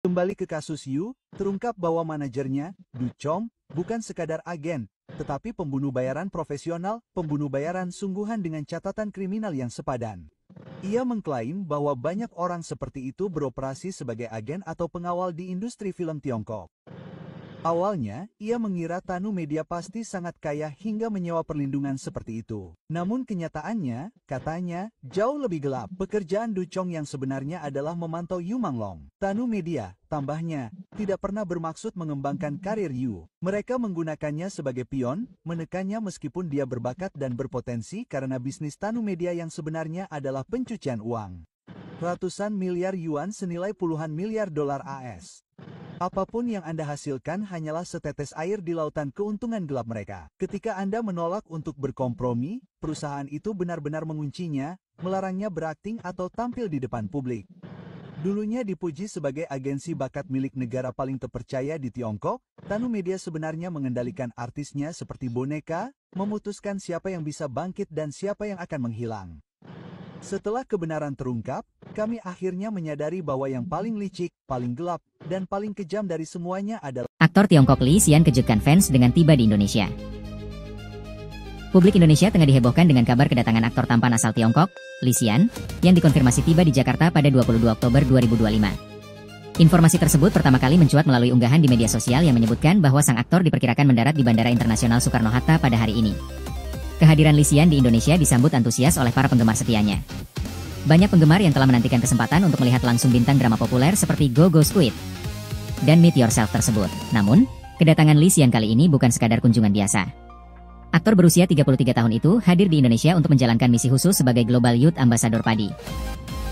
Kembali ke kasus Yu, terungkap bahwa manajernya, Du Chom, bukan sekadar agen, tetapi pembunuh bayaran profesional, pembunuh bayaran sungguhan dengan catatan kriminal yang sepadan. Ia mengklaim bahwa banyak orang seperti itu beroperasi sebagai agen atau pengawal di industri film Tiongkok. Awalnya, ia mengira Tanu Media pasti sangat kaya hingga menyewa perlindungan seperti itu. Namun kenyataannya, katanya, jauh lebih gelap. Pekerjaan Du Chong yang sebenarnya adalah memantau Yu Manglong. Tanu Media, tambahnya, tidak pernah bermaksud mengembangkan karir Yu. Mereka menggunakannya sebagai pion, menekannya meskipun dia berbakat dan berpotensi karena bisnis Tanu Media yang sebenarnya adalah pencucian uang. Ratusan miliar yuan senilai puluhan miliar dolar AS. Apapun yang Anda hasilkan hanyalah setetes air di lautan keuntungan gelap mereka. Ketika Anda menolak untuk berkompromi, perusahaan itu benar-benar menguncinya, melarangnya berakting atau tampil di depan publik. Dulunya dipuji sebagai agensi bakat milik negara paling terpercaya di Tiongkok, Tanu Media sebenarnya mengendalikan artisnya seperti boneka, memutuskan siapa yang bisa bangkit dan siapa yang akan menghilang. Setelah kebenaran terungkap, kami akhirnya menyadari bahwa yang paling licik, paling gelap, dan paling kejam dari semuanya adalah aktor Tiongkok Li Xian kejutkan fans dengan tiba di Indonesia. Publik Indonesia tengah dihebohkan dengan kabar kedatangan aktor tampan asal Tiongkok, Li Xian, yang dikonfirmasi tiba di Jakarta pada 22 Oktober 2025. Informasi tersebut pertama kali mencuat melalui unggahan di media sosial yang menyebutkan bahwa sang aktor diperkirakan mendarat di Bandara Internasional Soekarno-Hatta pada hari ini. Kehadiran Li Xian di Indonesia disambut antusias oleh para penggemar setianya. Banyak penggemar yang telah menantikan kesempatan untuk melihat langsung bintang drama populer seperti Go Go Squid dan Meet Yourself tersebut. Namun, kedatangan Li Xian kali ini bukan sekadar kunjungan biasa. Aktor berusia 33 tahun itu hadir di Indonesia untuk menjalankan misi khusus sebagai Global Youth Ambassador Padi.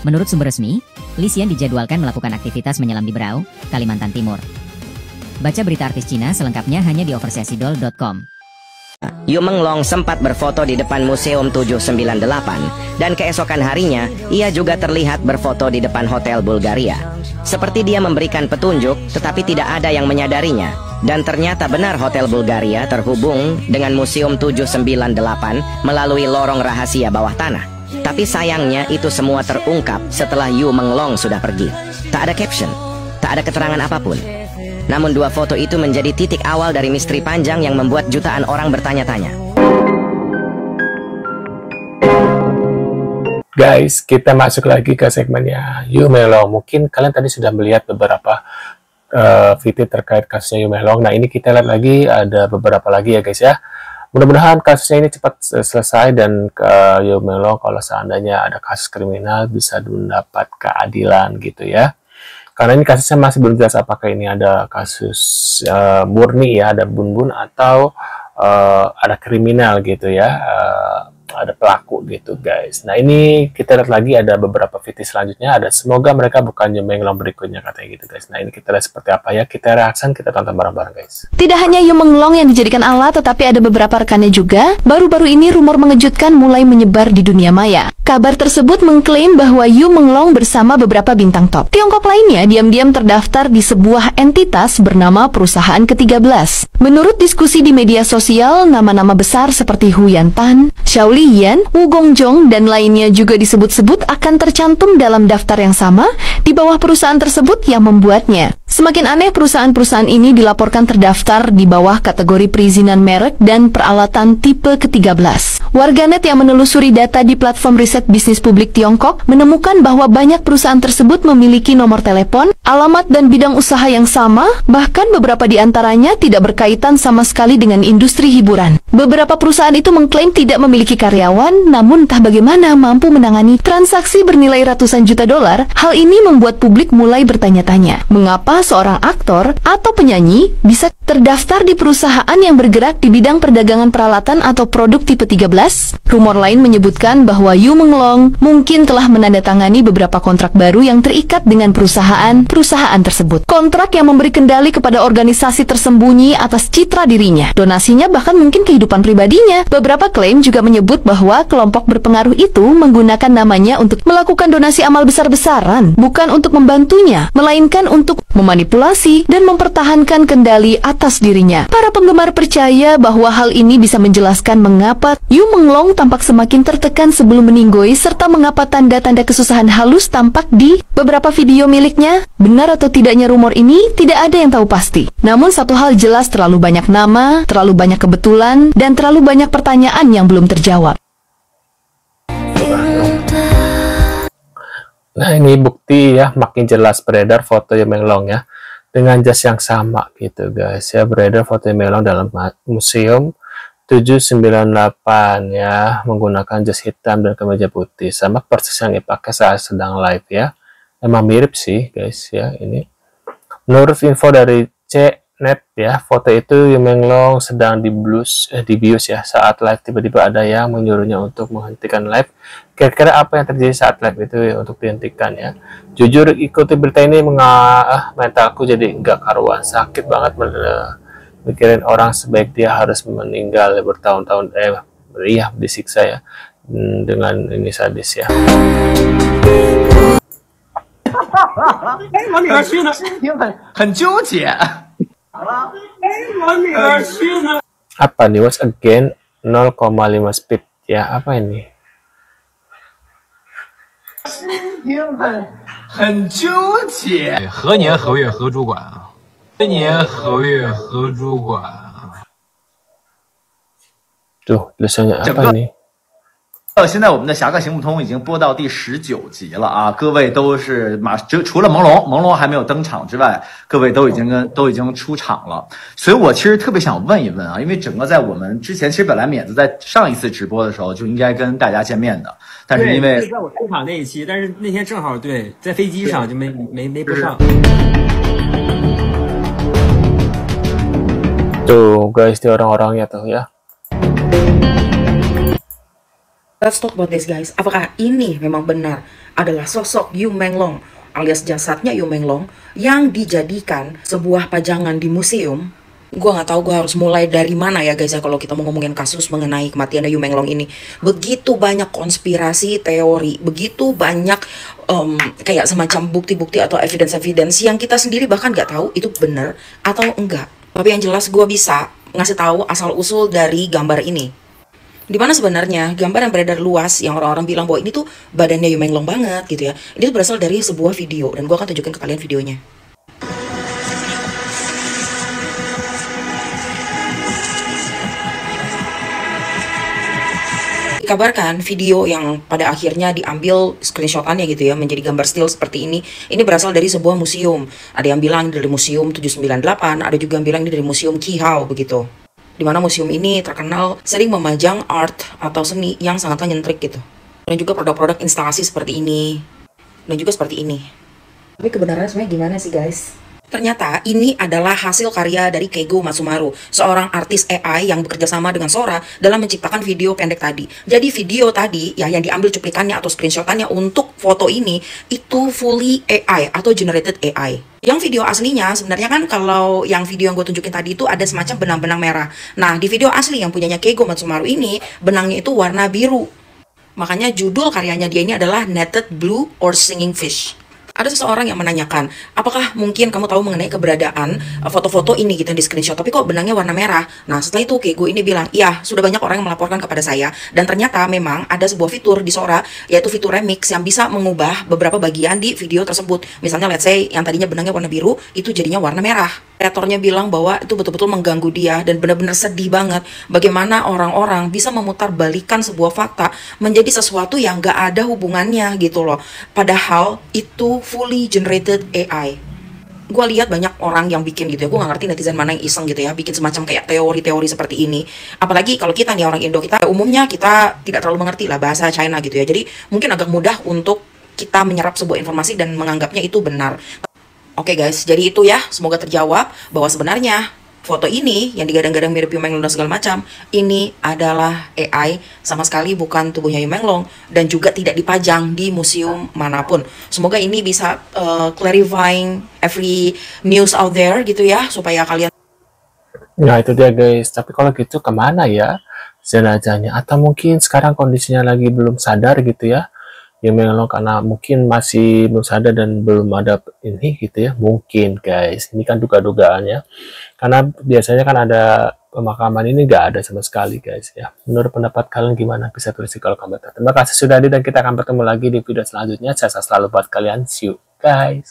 Menurut sumber resmi, Li Xian dijadwalkan melakukan aktivitas menyelam di Berau, Kalimantan Timur. Baca berita artis Cina selengkapnya hanya di overseasidol.com. Yu Manglong sempat berfoto di depan Museum 798, dan keesokan harinya, ia juga terlihat berfoto di depan Hotel Bulgaria. Seperti dia memberikan petunjuk, tetapi tidak ada yang menyadarinya. Dan ternyata benar Hotel Bulgaria terhubung dengan Museum 798 melalui lorong rahasia bawah tanah. Tapi sayangnya itu semua terungkap setelah Yu Manglong sudah pergi. Tak ada caption, tak ada keterangan apapun. Namun dua foto itu menjadi titik awal dari misteri panjang yang membuat jutaan orang bertanya-tanya. Guys, kita masuk lagi ke segmennya Yu Manglong. Mungkin kalian tadi sudah melihat beberapa video terkait kasusnya Yu Manglong. Nah, ini kita lihat lagi, ada beberapa lagi ya guys ya. Mudah-mudahan kasusnya ini cepat selesai dan Yu Manglong kalau seandainya ada kasus kriminal bisa mendapat keadilan gitu ya. Karena ini kasusnya masih belum jelas apakah ini ada kasus murni ya, ada bun-bun atau ada kriminal gitu ya, ada pelaku gitu guys. Nah ini kita lihat lagi ada beberapa video selanjutnya, ada semoga mereka bukan Yu Manglong berikutnya katanya gitu guys. Nah ini kita lihat seperti apa ya, kita reaction, kita tonton bareng-bareng guys. Tidak hanya Yu Manglong yang dijadikan alat, tetapi ada beberapa rekannya juga. Baru-baru ini rumor mengejutkan mulai menyebar di dunia maya. Kabar tersebut mengklaim bahwa Yu Manglong bersama beberapa bintang top Tiongkok lainnya diam-diam terdaftar di sebuah entitas bernama Perusahaan Ke-13. Menurut diskusi di media sosial, nama-nama besar seperti Hu Yantan, Xiao Liyan, Wu Gongjong, dan lainnya juga disebut-sebut akan tercantum dalam daftar yang sama di bawah perusahaan tersebut yang membuatnya. Semakin aneh, perusahaan-perusahaan ini dilaporkan terdaftar di bawah kategori perizinan merek dan peralatan tipe Ke-13. Warganet yang menelusuri data di platform riset bisnis publik Tiongkok menemukan bahwa banyak perusahaan tersebut memiliki nomor telepon, alamat, dan bidang usaha yang sama, bahkan beberapa di antaranya tidak berkaitan sama sekali dengan industri hiburan. Beberapa perusahaan itu mengklaim tidak memiliki karyawan, namun entah bagaimana mampu menangani transaksi bernilai ratusan juta dolar. Hal ini membuat publik mulai bertanya-tanya, mengapa seorang aktor atau penyanyi bisa terdaftar di perusahaan yang bergerak di bidang perdagangan peralatan atau produk tipe 13? Rumor lain menyebutkan bahwa Yu Manglong mungkin telah menandatangani beberapa kontrak baru yang terikat dengan perusahaan tersebut. Kontrak yang memberi kendali kepada organisasi tersembunyi atas citra dirinya, donasinya, bahkan mungkin kehidupan pribadinya. Beberapa klaim juga menyebut bahwa kelompok berpengaruh itu menggunakan namanya untuk melakukan donasi amal besar-besaran, bukan untuk membantunya, melainkan untuk memanipulasi memanipulasi dan mempertahankan kendali atas dirinya. Para penggemar percaya bahwa hal ini bisa menjelaskan mengapa Yu Menglong tampak semakin tertekan sebelum meninggoy, serta mengapa tanda-tanda kesusahan halus tampak di beberapa video miliknya. Benar atau tidaknya rumor ini, tidak ada yang tahu pasti. Namun satu hal jelas, terlalu banyak nama, terlalu banyak kebetulan, dan terlalu banyak pertanyaan yang belum terjawab. Nah, ini bukti ya, makin jelas beredar foto Yu Menglong ya, dengan jas yang sama gitu guys ya, beredar foto Yu Menglong dalam museum 798 ya, menggunakan jas hitam dan kemeja putih, sama persis yang dipakai saat sedang live ya. Emang mirip sih guys ya ini. Menurut info dari CNET ya, foto itu Yu Menglong sedang dibius ya saat live. Tiba-tiba ada yang menyuruhnya untuk menghentikan live. Kira-kira apa yang terjadi saat live itu ya, untuk dihentikan ya. Jujur ikuti berita ini mentalku jadi nggak karuan, sakit banget mikirin orang sebaik dia harus meninggal bertahun-tahun disiksa ya dengan ini sadis ya. 我女儿去呢？很纠结。我女儿去呢？ Apa nih? Once again 0,5 speed ya, apa ini? 很纠结。何年何月何主管啊？何年何月何主管啊？ Tuh tulisannya apa nih? 现在我们的《侠客行不通》已经播到第19集了啊！各位都是除了朦胧还没有登场之外，各位都已经出场了。所以我其实特别想问一问啊，因为整个在我们之前，其实本来免子在上一次直播的时候就应该跟大家见面的，但是因为在我出场那一期，但是那天正好对在飞机上就没播上。 Tuh guys, di orang-orangnya tuh ya. Let's talk about this guys. Apakah ini memang benar adalah sosok Yu Menglong alias jasadnya Yu Menglong yang dijadikan sebuah pajangan di museum? Gue nggak tahu gue harus mulai dari mana ya guys ya kalau kita mau ngomongin kasus mengenai kematian Yu Menglong ini. Begitu banyak konspirasi teori, begitu banyak kayak semacam bukti-bukti atau evidence-evidence yang kita sendiri bahkan nggak tahu itu benar atau enggak. Tapi yang jelas gue bisa ngasih tahu asal usul dari gambar ini. Dimana sebenarnya gambar yang beredar luas yang orang-orang bilang bahwa ini tuh badannya Yu Menglong banget gitu ya. Ini tuh berasal dari sebuah video dan gue akan tunjukkan ke kalian videonya. Dikabarkan video yang pada akhirnya diambil screenshotannya gitu ya menjadi gambar still seperti ini berasal dari sebuah museum. Ada yang bilang dari museum 798, ada juga yang bilang ini dari museum Qihao begitu. Di mana museum ini terkenal sering memajang art atau seni yang sangat nyentrik gitu. Dan juga produk-produk instalasi seperti ini. Dan juga seperti ini. Tapi kebenarannya sebenarnya gimana sih guys? Ternyata ini adalah hasil karya dari Keigo Matsumaru, seorang artis AI yang bekerja sama dengan Sora dalam menciptakan video pendek tadi. Jadi video tadi ya yang diambil cuplikannya atau screenshotannya untuk foto ini itu fully AI atau generated AI. Yang video aslinya sebenarnya kan kalau yang video yang gue tunjukin tadi itu ada semacam benang-benang merah. Nah di video asli yang punyanya Keigo Matsumaru ini benangnya itu warna biru. Makanya judul karyanya dia ini adalah Netted Blue or Singing Fish. Ada seseorang yang menanyakan, apakah mungkin kamu tahu mengenai keberadaan foto-foto ini gitu di screenshot, tapi kok benangnya warna merah? Nah setelah itu Keigo ini bilang, iya sudah banyak orang yang melaporkan kepada saya, dan ternyata memang ada sebuah fitur di Sora, yaitu fitur remix yang bisa mengubah beberapa bagian di video tersebut. Misalnya let's say yang tadinya benangnya warna biru, itu jadinya warna merah. Kreatornya bilang bahwa itu betul-betul mengganggu dia dan benar-benar sedih banget bagaimana orang-orang bisa memutarbalikkan sebuah fakta menjadi sesuatu yang gak ada hubungannya gitu loh. Padahal itu fully generated AI. Gue lihat banyak orang yang bikin gitu ya, gue gak ngerti netizen mana yang iseng gitu ya, bikin semacam kayak teori-teori seperti ini. Apalagi kalau kita nih orang Indo, kita umumnya kita tidak terlalu mengerti lah bahasa China gitu ya, jadi mungkin agak mudah untuk kita menyerap sebuah informasi dan menganggapnya itu benar. Oke guys, jadi itu ya, semoga terjawab bahwa sebenarnya foto ini yang digadang-gadang mirip Yu Menglong dan segala macam, ini adalah AI, sama sekali bukan tubuhnya Yu Menglong dan juga tidak dipajang di museum manapun. Semoga ini bisa clarifying every news out there gitu ya, supaya kalian. Nah itu dia guys, tapi kalau gitu kemana ya jenazahnya? Atau mungkin sekarang kondisinya lagi belum sadar gitu ya? Yu Menglong karena mungkin masih belum sadar dan belum ada ini gitu ya, mungkin guys, ini kan duga-dugaannya, karena biasanya kan ada pemakaman ini nggak ada sama sekali guys ya. Menurut pendapat kalian gimana? Bisa tulis di kolom komentar. Terima kasih sudah hadir dan kita akan bertemu lagi di video selanjutnya. Saya selalu buat kalian, see you guys.